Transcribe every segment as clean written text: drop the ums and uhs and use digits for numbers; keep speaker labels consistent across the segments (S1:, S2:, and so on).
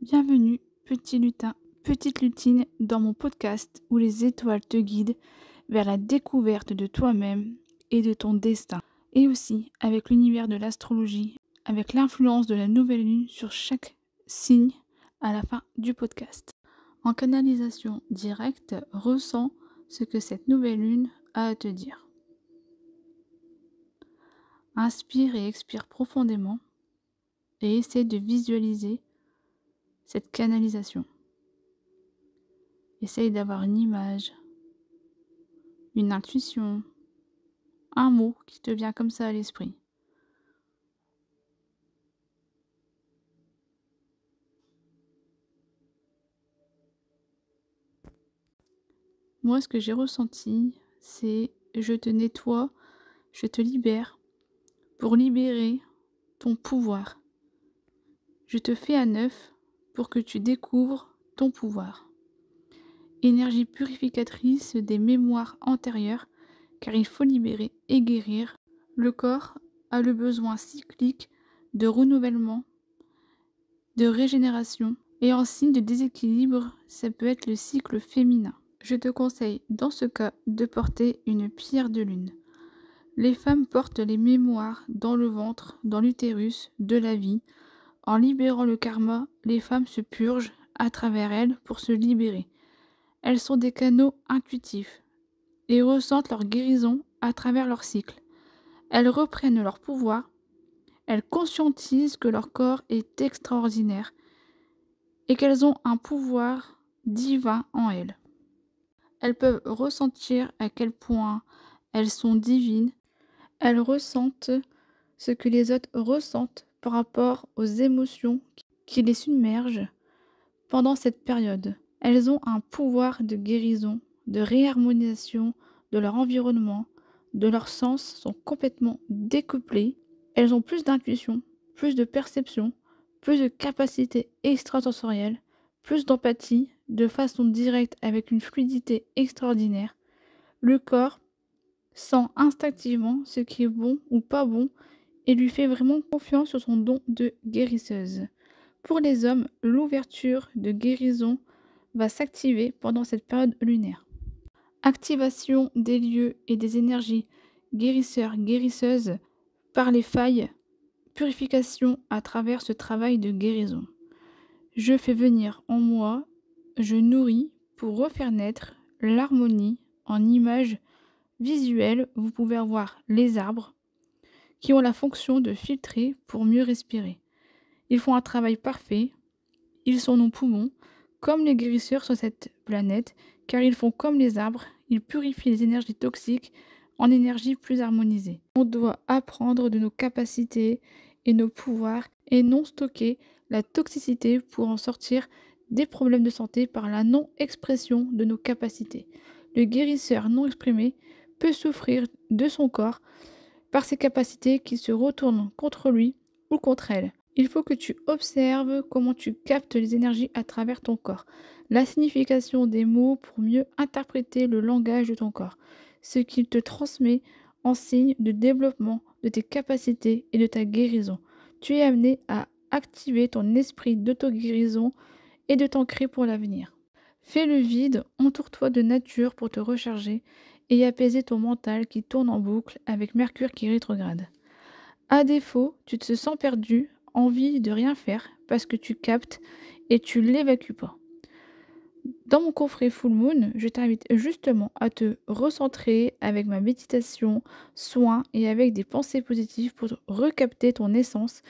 S1: Bienvenue, petit lutin, petite lutine, dans mon podcast où les étoiles te guident vers la découverte de toi-même et de ton destin. Et aussi avec l'univers de l'astrologie, avec l'influence de la nouvelle lune sur chaque signe à la fin du podcast. En canalisation directe, ressens ce que cette nouvelle lune a à te dire. Inspire et expire profondément et essaie de visualiser cette canalisation. Essaye d'avoir une image, une intuition, un mot qui te vient comme ça à l'esprit. Moi, ce que j'ai ressenti, c'est je te nettoie, je te libère pour libérer ton pouvoir. Je te fais à neuf pour que tu découvres ton pouvoir. Énergie purificatrice des mémoires antérieures, car il faut libérer et guérir. Le corps a le besoin cyclique de renouvellement, de régénération, et en signe de déséquilibre, ça peut être le cycle féminin. Je te conseille dans ce cas de porter une pierre de lune. Les femmes portent les mémoires dans le ventre, dans l'utérus, de la vie. En libérant le karma, les femmes se purgent à travers elles pour se libérer. Elles sont des canaux intuitifs et ressentent leur guérison à travers leur cycle. Elles reprennent leur pouvoir, elles conscientisent que leur corps est extraordinaire et qu'elles ont un pouvoir divin en elles. Elles peuvent ressentir à quel point elles sont divines. Elles ressentent ce que les autres ressentent par rapport aux émotions qui les submergent pendant cette période. Elles ont un pouvoir de guérison, de réharmonisation de leur environnement, de leurs sens sont complètement découplés. Elles ont plus d'intuition, plus de perception, plus de capacité extrasensorielle, plus d'empathie, de façon directe avec une fluidité extraordinaire. Le corps sent instinctivement ce qui est bon ou pas bon et lui fait vraiment confiance sur son don de guérisseuse. Pour les hommes, l'ouverture de guérison va s'activer pendant cette période lunaire. Activation des lieux et des énergies guérisseurs, guérisseuses par les failles, purification à travers ce travail de guérison. Je fais venir en moi, je nourris pour refaire naître l'harmonie en images visuelles. Vous pouvez avoir les arbres qui ont la fonction de filtrer pour mieux respirer. Ils font un travail parfait, ils sont nos poumons, comme les guérisseurs sur cette planète, car ils font comme les arbres, ils purifient les énergies toxiques en énergies plus harmonisées. On doit apprendre de nos capacités et nos pouvoirs et non stocker la toxicité pour en sortir des problèmes de santé par la non-expression de nos capacités. Le guérisseur non exprimé peut souffrir de son corps par ses capacités qui se retournent contre lui ou contre elle. Il faut que tu observes comment tu captes les énergies à travers ton corps, la signification des mots pour mieux interpréter le langage de ton corps, ce qu'il te transmet en signe de développement de tes capacités et de ta guérison. Tu es amené à activer ton esprit d'auto-guérison et de t'ancrer pour l'avenir. Fais le vide, entoure-toi de nature pour te recharger et apaiser ton mental qui tourne en boucle avec Mercure qui rétrograde. À défaut, tu te sens perdu, envie de rien faire parce que tu captes et tu l'évacues pas. Dans mon coffret Full Moon, je t'invite justement à te recentrer avec ma méditation, soin et avec des pensées positives pour recapter ton essence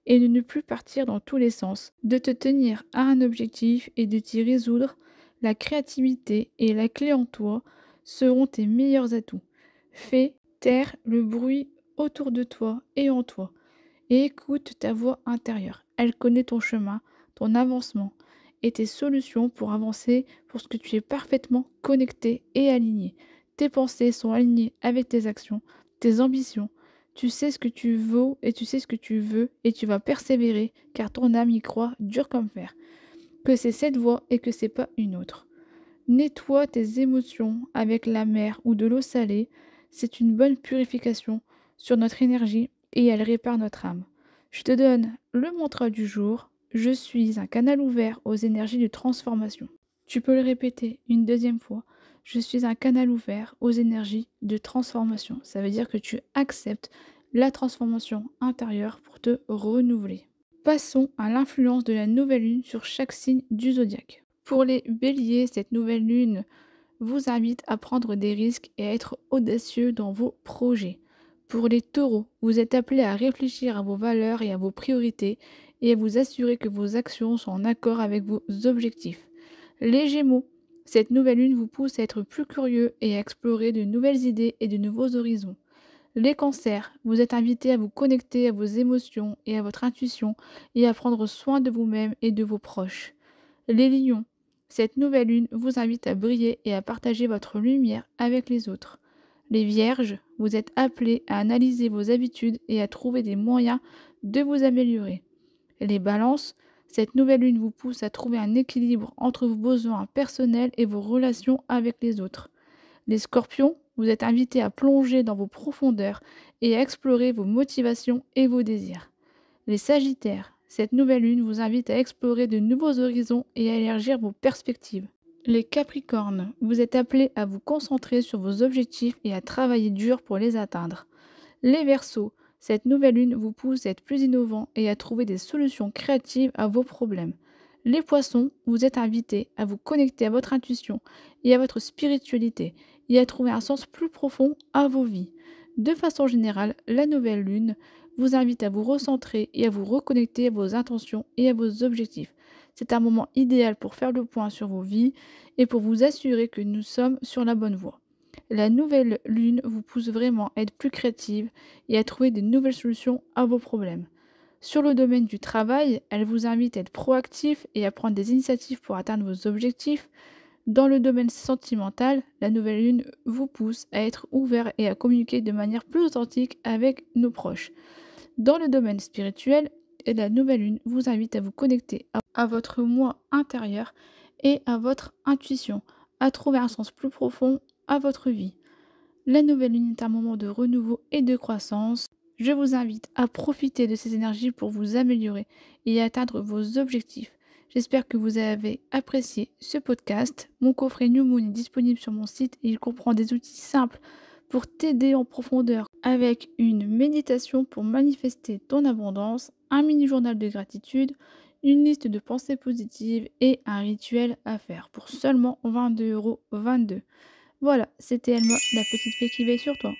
S1: et de ne plus partir dans tous les sens, de te tenir à un objectif et de t'y résoudre. La créativité et la clé en toi seront tes meilleurs atouts. Fais taire le bruit autour de toi et en toi et écoute ta voix intérieure. Elle connaît ton chemin, ton avancement et tes solutions pour avancer pour ce que tu es parfaitement connecté et aligné. Tes pensées sont alignées avec tes actions, tes ambitions. Tu sais ce que tu vaux et tu sais ce que tu veux et tu vas persévérer car ton âme y croit dur comme fer. Que c'est cette voie et que c'est pas une autre. Nettoie tes émotions avec la mer ou de l'eau salée. C'est une bonne purification sur notre énergie et elle répare notre âme. Je te donne le mantra du jour. Je suis un canal ouvert aux énergies de transformation. Tu peux le répéter une deuxième fois. Je suis un canal ouvert aux énergies de transformation. Ça veut dire que tu acceptes la transformation intérieure pour te renouveler. Passons à l'influence de la nouvelle lune sur chaque signe du zodiaque. Pour les béliers, cette nouvelle lune vous invite à prendre des risques et à être audacieux dans vos projets. Pour les taureaux, vous êtes appelés à réfléchir à vos valeurs et à vos priorités et à vous assurer que vos actions sont en accord avec vos objectifs. Les gémeaux, cette nouvelle lune vous pousse à être plus curieux et à explorer de nouvelles idées et de nouveaux horizons. Les cancers, vous êtes invités à vous connecter à vos émotions et à votre intuition et à prendre soin de vous-même et de vos proches. Les lions, cette nouvelle lune vous invite à briller et à partager votre lumière avec les autres. Les vierges, vous êtes appelés à analyser vos habitudes et à trouver des moyens de vous améliorer. Les balances, cette nouvelle lune vous pousse à trouver un équilibre entre vos besoins personnels et vos relations avec les autres. Les scorpions, vous êtes invités à plonger dans vos profondeurs et à explorer vos motivations et vos désirs. Les sagittaires, cette nouvelle lune vous invite à explorer de nouveaux horizons et à élargir vos perspectives. Les capricornes, vous êtes appelés à vous concentrer sur vos objectifs et à travailler dur pour les atteindre. Les verseaux, cette nouvelle lune vous pousse à être plus innovant et à trouver des solutions créatives à vos problèmes. Les poissons, vous êtes invités à vous connecter à votre intuition et à votre spiritualité et à trouver un sens plus profond à vos vies. De façon générale, la nouvelle lune vous invite à vous recentrer et à vous reconnecter à vos intentions et à vos objectifs. C'est un moment idéal pour faire le point sur vos vies et pour vous assurer que nous sommes sur la bonne voie. La nouvelle lune vous pousse vraiment à être plus créative et à trouver de nouvelles solutions à vos problèmes. Sur le domaine du travail, elle vous invite à être proactif et à prendre des initiatives pour atteindre vos objectifs. Dans le domaine sentimental, la nouvelle lune vous pousse à être ouvert et à communiquer de manière plus authentique avec nos proches. Dans le domaine spirituel, la nouvelle lune vous invite à vous connecter à votre moi intérieur et à votre intuition, à trouver un sens plus profond à votre vie. La nouvelle lune est un moment de renouveau et de croissance. Je vous invite à profiter de ces énergies pour vous améliorer et atteindre vos objectifs. J'espère que vous avez apprécié ce podcast. Mon coffret New Moon est disponible sur mon site et il comprend des outils simples pour t'aider en profondeur avec une méditation pour manifester ton abondance, un mini-journal de gratitude, une liste de pensées positives et un rituel à faire pour seulement 22,22 €. Voilà, c'était Elma, la petite fée qui veille sur toi.